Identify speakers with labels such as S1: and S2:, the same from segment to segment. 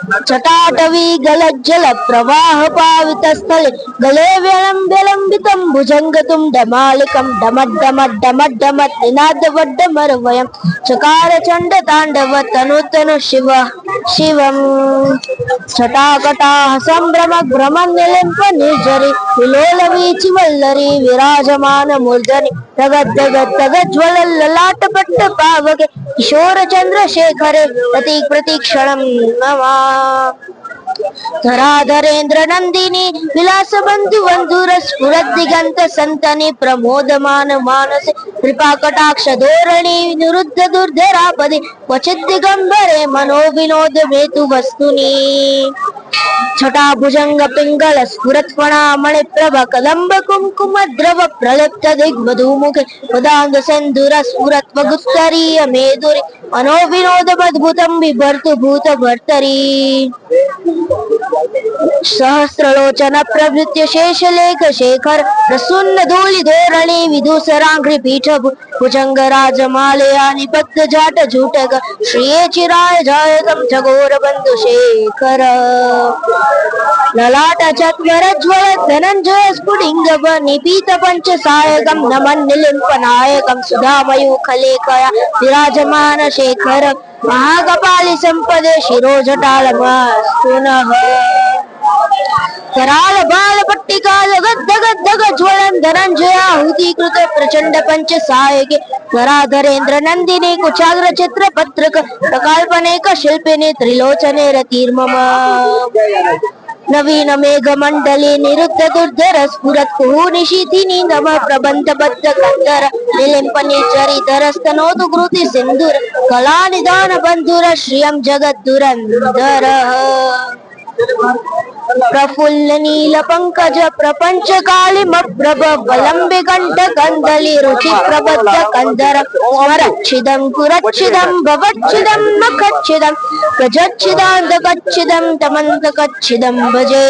S1: चटाटवी गलज्जल प्रवाह पावित स्थले गले व्यलंबितं भुजंगतुंडमालिकं डमड्डमड्डमड्डमत् निनादवड्डमरवयं चकार चंड तांडव तनु शिव शिवं छटाकटाः संभ्रम भ्रमन् निलिम्प निर्जरि विलोल वीचि वल्लरी विराजमान मूर्धनि तगज्ज्वल ललाट पट्ट पावके किशोर चंद्रशेखरे प्रतीक प्रतीक्षणं नमा धराधरेन्द्र नंदिनी विलास बंधु बंधुर स्फुरद दिगंत संतनि प्रमोदमान मानसे कृपा कटाक्ष धोरणी निरुद्ध दुर्धरापदे क्वचित् दिगंबरे मनो विनोद हेतु वस्तुनि छटा भुजंग पिंगल स्फुरत फणा मणि प्रभ कदंब कुंकुम द्रव प्रलिप्त दिग्मधु मुखे उदांग सिंधुर स्फुरत वगुत्तरीय मेदुरि मनो विनोद अद्भुतं बिभर्तु भूत भर्तरी सहस्रलोचन प्रभृत्य शेषलेख शेखर प्रसन्न धूलि धोरणी विदुसरांघ्रि पीठ भुजंग राजमालया निपत्त जाट झूटक श्रिये चिराय जायतं जगोर बंधु शेखर ललाट चत्वर ज्वल धनंजय स्फुलिंग निपीत पंच सायकं नमन निलिंप नायकं सुधामयूखलेखया विराजमान शेखर महाकपालि संपदे शिरोजटालमस्तुनः कराल बाल पट्टिका गद्दगद्दग ज्वलन धनंजयाहुतीकृत प्रचंड पंच सायके धराधरेन्द्र नंदिनी कुचाग्र चित्र पत्रक प्रकल्पनेक शिल्पिनी त्रिलोचने रतिर्मम नवीन मेघ मंडली निरुद्ध दुर्धर स्फुरत कुहू निशीथिनी नम प्रबंध बद्ध कंदर निलिंपनि चरिधर स्तनोतु कृति सिंधुर कला निदान बंधुर श्रियं जगद्दुरंधर प्रफुल्ल नील पंकज प्रपंच कालिमप्रभ वलंबि कंठ कंदलि रुचि प्रबद्ध कंदर स्वरच्छिदं कुरच्छिदं भवच्छिदं मखच्छिदं गजच्छिदान्तकच्छिदं तमन्तकच्छिदं भजे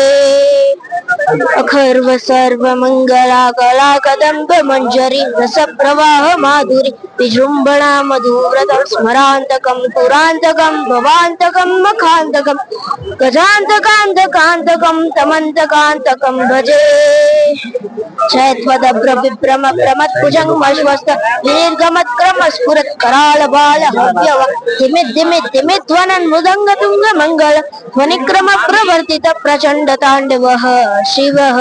S1: अखर्व सर्व मंगला कला कदंब मंजरी रस प्रवाह माधुरी विजृंभणा मधुव्रतं स्मरान्तकं पुरान्तकं भवान्तकं मखान्तकं गजान्तकान्तकान्तकं तमन्तकान्तकं भजे चैत्वदभ्र विभ्रम प्रमत्कुजङ्मश्वस्त विनिर्गमत्क्रम स्फुरत् कराल बाल हव्यव धिमिद्धिमिद्धिमिध्वनन् मृदङ्ग तुङ्ग मङ्गल ध्वनिक्रम प्रवर्तित प्रचण्ड ताण्डवः शिवः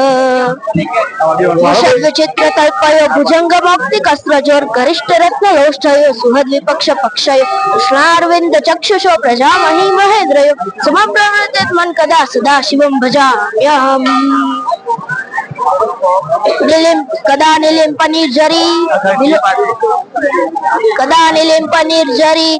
S1: विचित्र कल्पयो भुजंग मौक्तिकस्त्रजोर् गरिष्ठ रत्न लोष्ठयो सुहद विपक्ष पक्षयो कृष्णारविंद चक्षुषो प्रजामहि महेन्द्रयो समप्रवृत्त मन कदा सदा शिवं भजाम्यहम् कदा निलिम्प निर्जरी